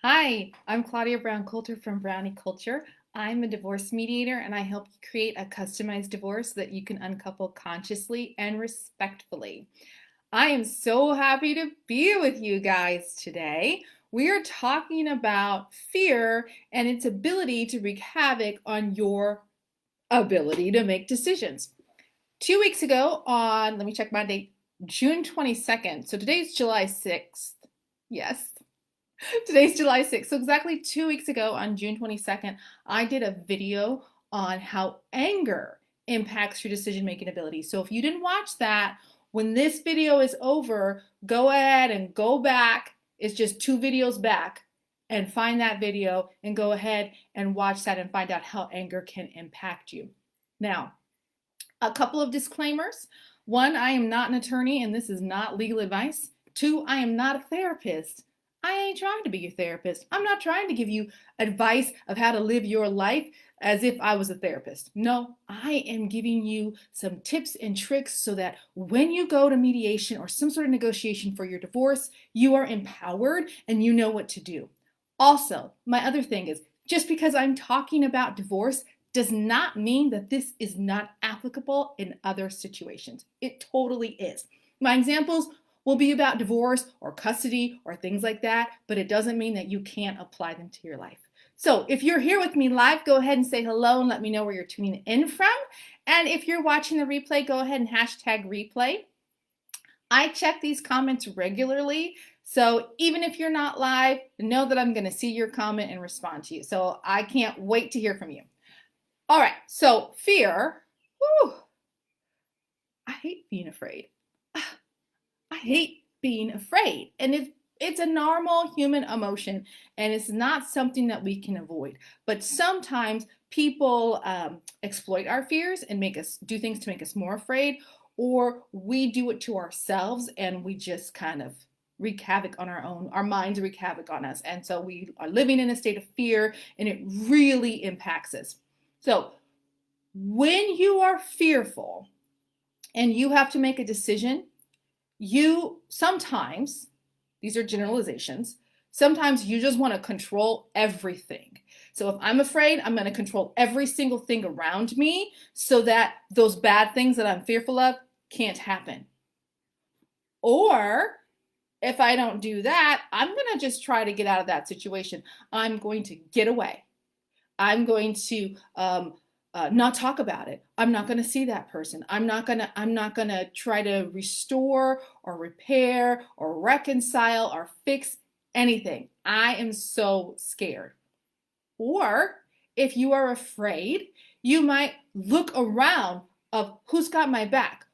Hi, I'm Claudia Brown Coulter from Brownie Culture. I'm a divorce mediator and I help you create a customized divorce that you can uncouple consciously and respectfully. I am so happy to be with you guys today. We are talking about fear and its ability to wreak havoc on your ability to make decisions. 2 weeks ago, let me check my date, June 22nd. So today's July 6th. Yes, today's July 6th. So exactly 2 weeks ago on June 22nd, I did a video on how anger impacts your decision-making ability. So if you didn't watch that, when this video is over, go ahead and go back. It's just 2 videos back and find that video and go ahead and watch that and find out how anger can impact you. Now, a couple of disclaimers. One, I am not an attorney and this is not legal advice. Two, I am not a therapist. I ain't trying to be your therapist. I'm not trying to give you advice of how to live your life as if I was a therapist. No, I am giving you some tips and tricks so that when you go to mediation or some sort of negotiation for your divorce, you are empowered and you know what to do. Also, my other thing is just because I'm talking about divorce does not mean that this is not applicable in other situations. It totally is. My examples will be about divorce or custody or things like that, but it doesn't mean that you can't apply them to your life. So if you're here with me live, go ahead and say hello and let me know where you're tuning in from. And if you're watching the replay, go ahead and hashtag replay. I check these comments regularly. So even if you're not live, know that I'm going to see your comment and respond to you. So I can't wait to hear from you. All right, so fear. Whew, I hate being afraid. I hate being afraid. And it's a normal human emotion and it's not something that we can avoid. But sometimes people exploit our fears and make us do things to make us more afraid, or we do it to ourselves and we just kind of wreak havoc on our minds wreak havoc on us. And so we are living in a state of fear and it really impacts us. So when you are fearful and you have to make a decision, you sometimes, these are generalizations, sometimes you just want to control everything. So if I'm afraid, I'm going to control every single thing around me so that those bad things that I'm fearful of can't happen. Or if I don't do that, I'm going to just try to get out of that situation. I'm going to get away. I'm going to not talk about it. I'm not going to see that person. I'm not going to try to restore or repair or reconcile or fix anything. I am so scared. Or if you are afraid, you might look around of who's got my back.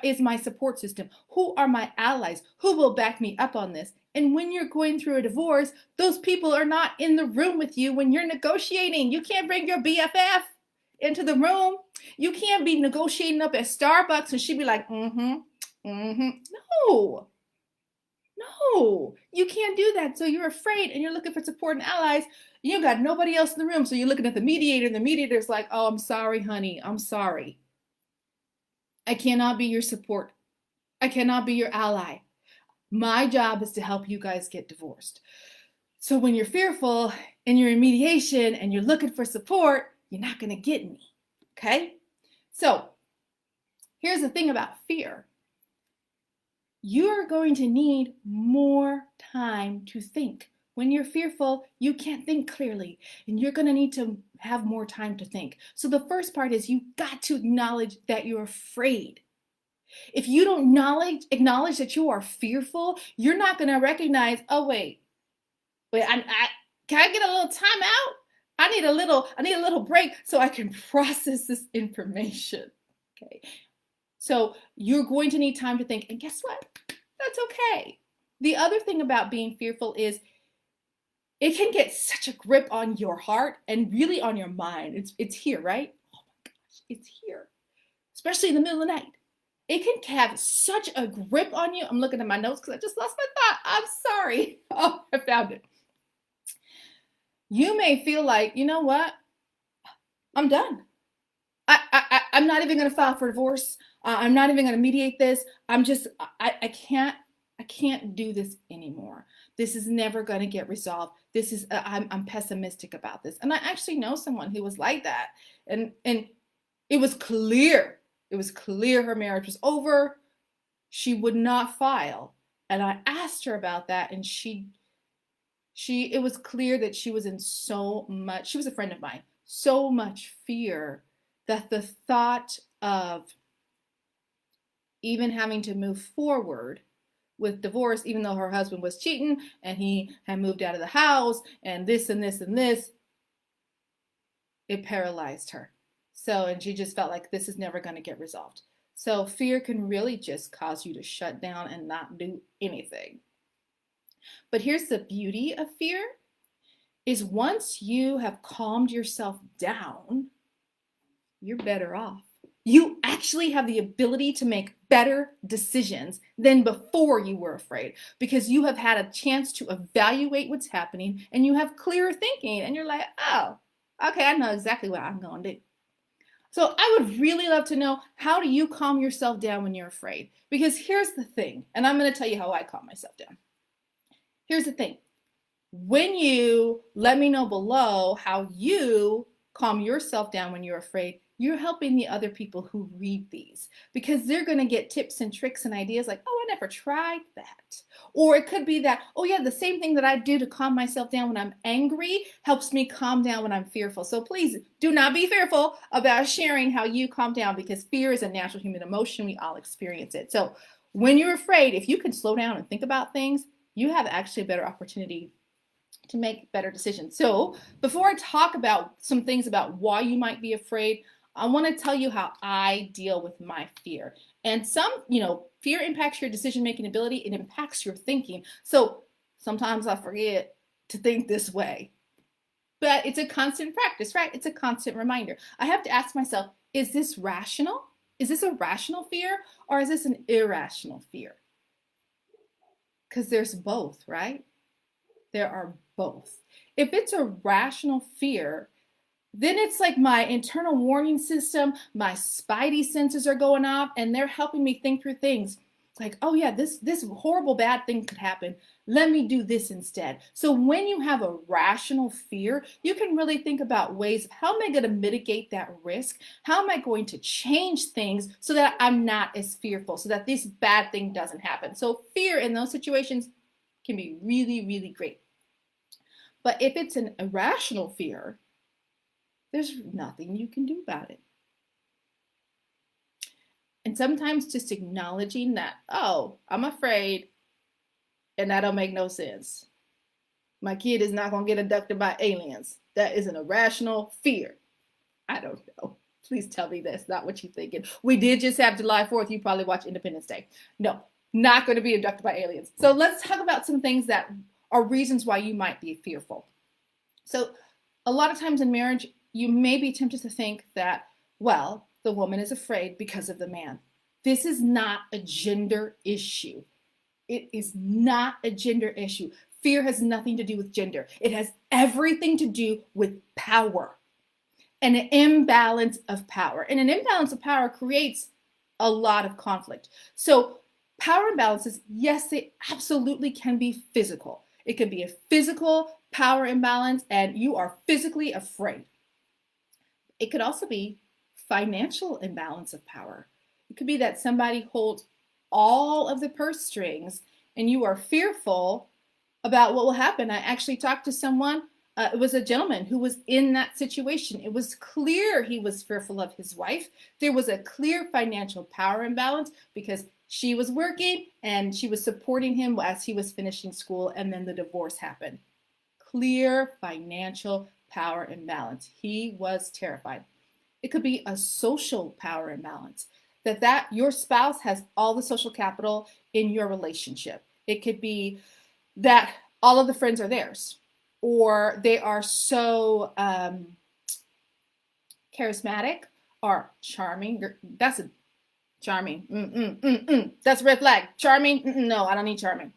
Is my support system? Who are my allies? Who will back me up on this? And when you're going through a divorce, those people are not in the room with you when you're negotiating. You can't bring your BFF into the room. You can't be negotiating up at Starbucks and she'd be like, No, no, you can't do that. So you're afraid and you're looking for support and allies. You got nobody else in the room. So you're looking at the mediator and the mediator's like, oh, I'm sorry, honey. I'm sorry. I cannot be your support. I cannot be your ally. My job is to help you guys get divorced. So when you're fearful and you're in mediation and you're looking for support, you're not going to get me. Okay? So here's the thing about fear. You're going to need more time to think. When you're fearful, you can't think clearly, and you're going to need to have more time to think. So the first part is you've got to acknowledge that you're afraid. If you don't acknowledge that you are fearful, you're not going to recognize, oh, wait, can I get a little time out? I need a little break so I can process this information. Okay. So you're going to need time to think, and guess what? That's okay. The other thing about being fearful is it can get such a grip on your heart and really on your mind. It's here, right? Oh my gosh, it's here. Especially in the middle of the night. It can have such a grip on you. I'm looking at my notes because I just lost my thought. I'm sorry. Oh, I found it. You may feel like, you know what? I'm done. I'm not even going to file for divorce. I'm not even going to mediate this. I can't do this anymore. this is never going to get resolved. This is I'm pessimistic about this. And I actually know someone who was like that. And it was clear. It was clear her marriage was over. She would not file. And I asked her about that, and it was clear that she was in so much, she was a friend of mine, so much fear that the thought of even having to move forward with divorce, even though her husband was cheating and he had moved out of the house and this and this and this, it paralyzed her. So, and she just felt like this is never going to get resolved. So fear can really just cause you to shut down and not do anything. But here's the beauty of fear, is once you have calmed yourself down, you're better off. You actually have the ability to make better decisions than before you were afraid, because you have had a chance to evaluate what's happening and you have clearer thinking and you're like, oh, okay, I know exactly what I'm going to do. So I would really love to know, how do you calm yourself down when you're afraid? Because here's the thing, and I'm going to tell you how I calm myself down. Here's the thing. When you let me know below how you calm yourself down when you're afraid, you're helping the other people who read these, because they're going to get tips and tricks and ideas like, oh, I never tried that. Or it could be that, oh yeah, the same thing that I do to calm myself down when I'm angry helps me calm down when I'm fearful. So please do not be fearful about sharing how you calm down, because fear is a natural human emotion. We all experience it. So when you're afraid, if you can slow down and think about things, you have actually a better opportunity to make better decisions. So before I talk about some things about why you might be afraid, I want to tell you how I deal with my fear. And fear impacts your decision-making ability. It impacts your thinking. So sometimes I forget to think this way. But it's a constant practice, right? It's a constant reminder. I have to ask myself, is this rational? Is this a rational fear, or is this an irrational fear? Because there's both, right? There are both. If it's a rational fear, then it's like my internal warning system, my spidey senses are going off, and they're helping me think through things. Like, oh yeah, this horrible bad thing could happen. Let me do this instead. So when you have a rational fear, you can really think about ways, how am I going to mitigate that risk? How am I going to change things so that I'm not as fearful, so that this bad thing doesn't happen? So fear in those situations can be really, really great. But if it's an irrational fear, there's nothing you can do about it. And sometimes just acknowledging that, oh, I'm afraid, and that don't make no sense. My kid is not going to get abducted by aliens. That is an irrational fear. I don't know. Please tell me that's not what you're thinking. We did just have July 4th. You probably watch Independence Day. No, not going to be abducted by aliens. So let's talk about some things that are reasons why you might be fearful. So a lot of times in marriage, you may be tempted to think that, well, the woman is afraid because of the man. This is not a gender issue. It is not a gender issue. Fear has nothing to do with gender. It has everything to do with power and an imbalance of power. And an imbalance of power creates a lot of conflict. So power imbalances, yes, they absolutely can be physical. It can be a physical power imbalance and you are physically afraid. It could also be financial imbalance of power. It could be that somebody holds all of the purse strings and you are fearful about what will happen. I actually talked to someone, it was a gentleman who was in that situation. It was clear he was fearful of his wife. There was a clear financial power imbalance because she was working and she was supporting him as he was finishing school, and then the divorce happened. Clear financial power imbalance. He was terrified. It could be a social power imbalance, that your spouse has all the social capital in your relationship. It could be that all of the friends are theirs, or they are so charismatic or charming. That's a charming. That's a red flag. Charming? No, I don't need charming.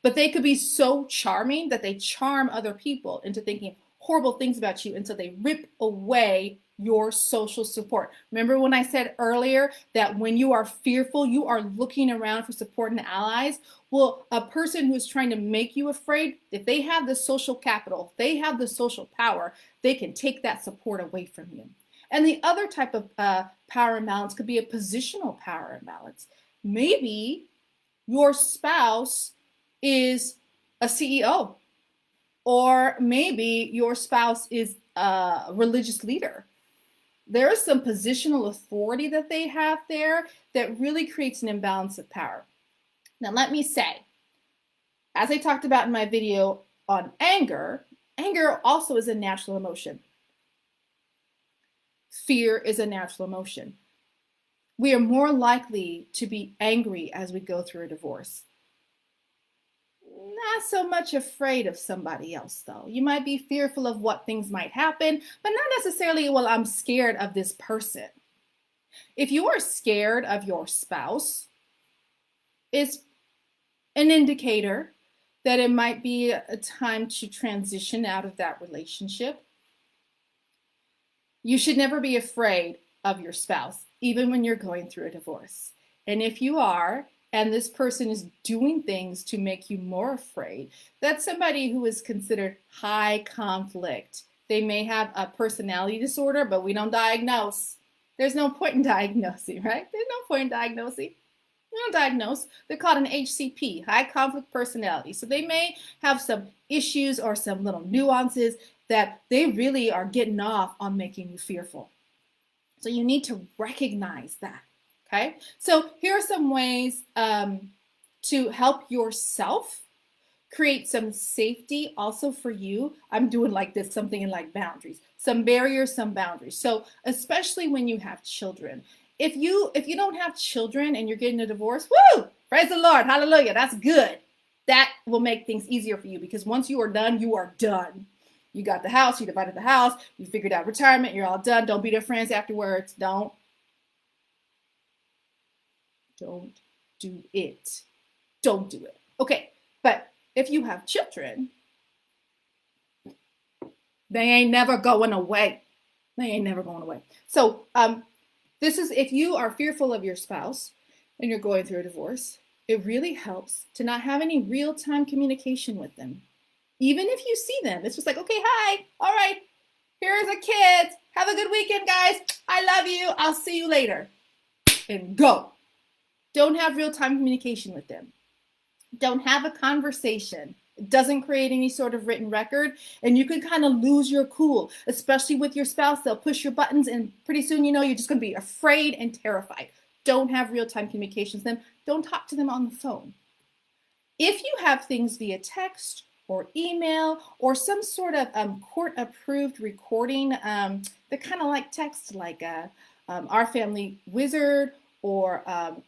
But they could be so charming that they charm other people into thinking, horrible things about you, and so they rip away your social support. Remember when I said earlier that when you are fearful, you are looking around for support and allies? Well, a person who's trying to make you afraid, if they have the social capital, if they have the social power, they can take that support away from you. And the other type of power imbalance could be a positional power imbalance. Maybe your spouse is a CEO, or maybe your spouse is a religious leader. There is some positional authority that they have there that really creates an imbalance of power. Now, let me say, as I talked about in my video on anger, anger also is a natural emotion. Fear is a natural emotion. We are more likely to be angry as we go through a divorce. Not so much afraid of somebody else, though. You might be fearful of what things might happen, but not necessarily, well, I'm scared of this person. If you are scared of your spouse, it's an indicator that it might be a time to transition out of that relationship. You should never be afraid of your spouse, even when you're going through a divorce. And if you are, and this person is doing things to make you more afraid, that's somebody who is considered high conflict. They may have a personality disorder, but we don't diagnose. There's no point in diagnosing, right? There's no point in diagnosing. You don't diagnose. They're called an HCP, high conflict personality. So they may have some issues or some little nuances that they really are getting off on making you fearful. So you need to recognize that. Okay, so here are some ways to help yourself create some safety also for you. I'm doing like this, something in like boundaries, some barriers, some boundaries. So especially when you have children, if you don't have children and you're getting a divorce, woo, praise the Lord, hallelujah, that's good. That will make things easier for you, because once you are done, you are done. You got the house, you divided the house, you figured out retirement, you're all done. Don't be their friends afterwards. Don't do it. Don't do it. Okay, but if you have children, they ain't never going away. They ain't never going away. So this is, if you are fearful of your spouse and you're going through a divorce, it really helps to not have any real-time communication with them. Even if you see them, it's just like, okay, hi, all right, here's the kids. Have a good weekend, guys. I love you. I'll see you later. And go. Don't have real-time communication with them. Don't have a conversation. It doesn't create any sort of written record, and you can kind of lose your cool, especially with your spouse. They'll push your buttons, and pretty soon you know you're just going to be afraid and terrified. Don't have real-time communications with them. Don't talk to them on the phone. If you have things via text or email or some sort of court-approved recording, they're kind of like text, like Our Family Wizard, or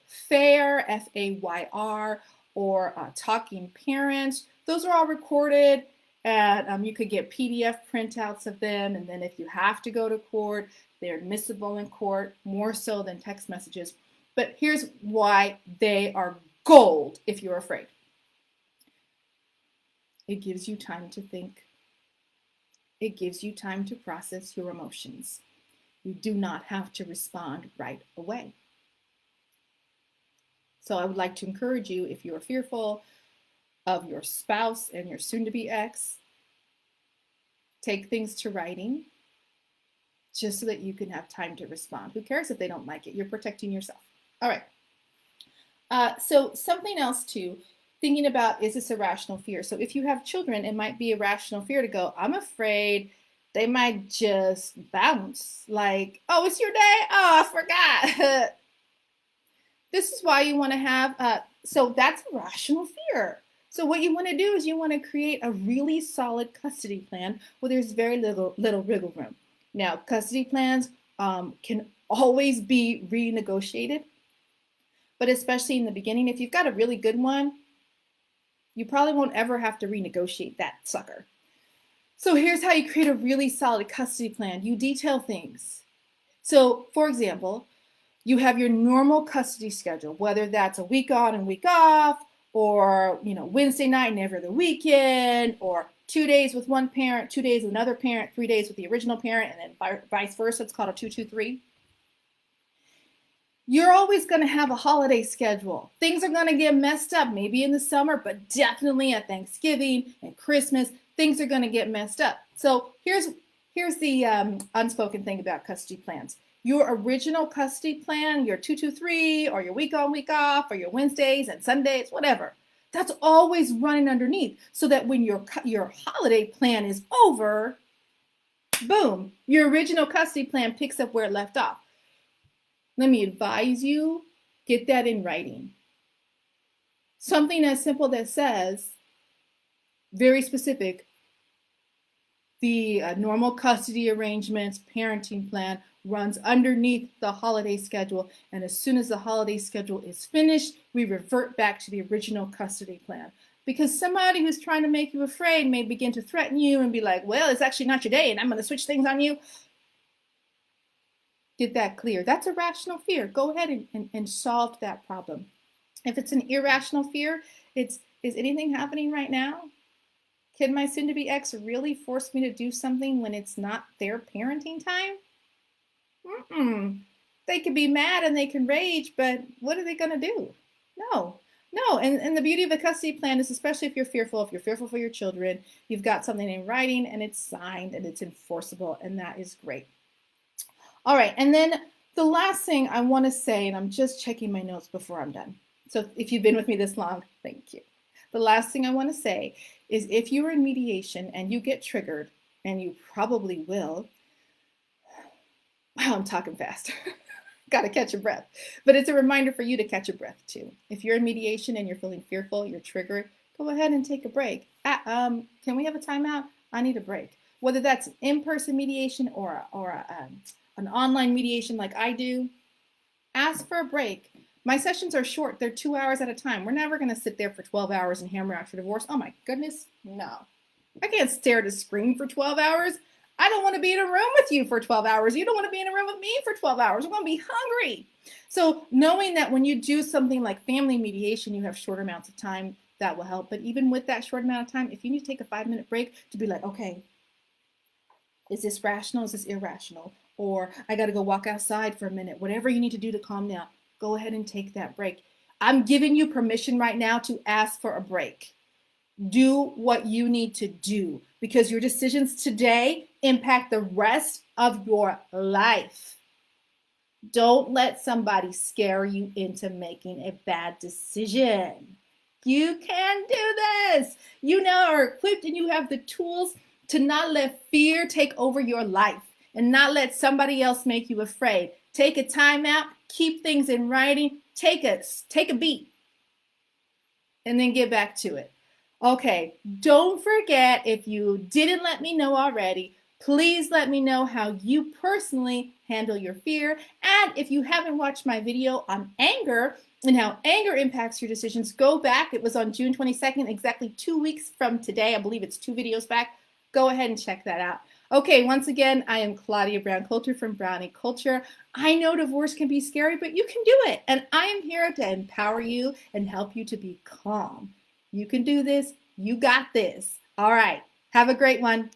FAYR, F-A-Y-R, or Talking Parents. Those are all recorded, and you could get PDF printouts of them, and then if you have to go to court, they're admissible in court, more so than text messages. But here's why they are gold if you're afraid. It gives you time to think. It gives you time to process your emotions. You do not have to respond right away. So I would like to encourage you, if you are fearful of your spouse and your soon-to-be ex, take things to writing just so that you can have time to respond. Who cares if they don't like it? You're protecting yourself. All right. So something else too, thinking about, is this irrational fear? So if you have children, it might be irrational fear to go, I'm afraid they might just bounce. Like, oh, it's your day? Oh, I forgot. This is why you want to have, so that's irrational fear. So what you want to do is you want to create a really solid custody plan where there's very little wiggle room. Now, custody plans can always be renegotiated, but especially in the beginning, if you've got a really good one, you probably won't ever have to renegotiate that sucker. So here's how you create a really solid custody plan. You detail things. So, for example, you have your normal custody schedule, whether that's a week on and week off, or Wednesday night and every other weekend, or 2 days with one parent, 2 days with another parent, 3 days with the original parent, and then vice versa. It's called a 2-2-3. You're always going to have a holiday schedule. Things are going to get messed up, maybe in the summer, but definitely at Thanksgiving and Christmas, things are going to get messed up. So here's the unspoken thing about custody plans. Your original custody plan, your 2-2-3, or your week on, week off, or your Wednesdays and Sundays, whatever, that's always running underneath, so that when your holiday plan is over, boom, your original custody plan picks up where it left off. Let me advise you, get that in writing. Something as simple that says, very specific, the normal custody arrangements, parenting plan runs underneath the holiday schedule. And as soon as the holiday schedule is finished, we revert back to the original custody plan. Because somebody who's trying to make you afraid may begin to threaten you and be like, well, it's actually not your day and I'm going to switch things on you. Get that clear. That's irrational fear. Go ahead and solve that problem. If it's an irrational fear, is anything happening right now? Can my soon-to-be ex really force me to do something when it's not their parenting time? They can be mad and they can rage, but what are they going to do? No. And the beauty of a custody plan is, especially if you're fearful for your children, you've got something in writing and it's signed and it's enforceable, and that is great. All right, and then the last thing I want to say, and I'm just checking my notes before I'm done. So if you've been with me this long, thank you. The last thing I want to say is, if you're in mediation and you get triggered, and you probably will, wow, I'm talking fast. Got to catch your breath. But it's a reminder for you to catch your breath too. If you're in mediation and you're feeling fearful, you're triggered, go ahead and take a break. Can we have a timeout? I need a break. Whether that's in-person mediation or an online mediation like I do, ask for a break. My sessions are short. They're 2 hours at a time. We're never going to sit there for 12 hours and hammer out your divorce. Oh my goodness, no. I can't stare at a screen for 12 hours. I don't want to be in a room with you for 12 hours. You don't want to be in a room with me for 12 hours. We're going to be hungry. So knowing that when you do something like family mediation, you have short amounts of time, that will help. But even with that short amount of time, if you need to take a 5-minute break to be like, okay, is this rational? Is this irrational? Or I got to go walk outside for a minute. Whatever you need to do to calm down, go ahead and take that break. I'm giving you permission right now to ask for a break. Do what you need to do, because your decisions today impact the rest of your life. Don't let somebody scare you into making a bad decision. You can do this. You now are equipped and you have the tools to not let fear take over your life and not let somebody else make you afraid. Take a time out, keep things in writing, take a beat, and then get back to it. Okay, don't forget, if you didn't let me know already, please let me know how you personally handle your fear. And if you haven't watched my video on anger and how anger impacts your decisions, go back. It was on June 22nd, exactly 2 weeks from today. I believe it's 2 videos back. Go ahead and check that out. Okay, once again, I am Claudia Brown Coulter from Brownie Culture. I know divorce can be scary, but you can do it. And I am here to empower you and help you to be calm. You can do this. You got this. All right. Have a great one.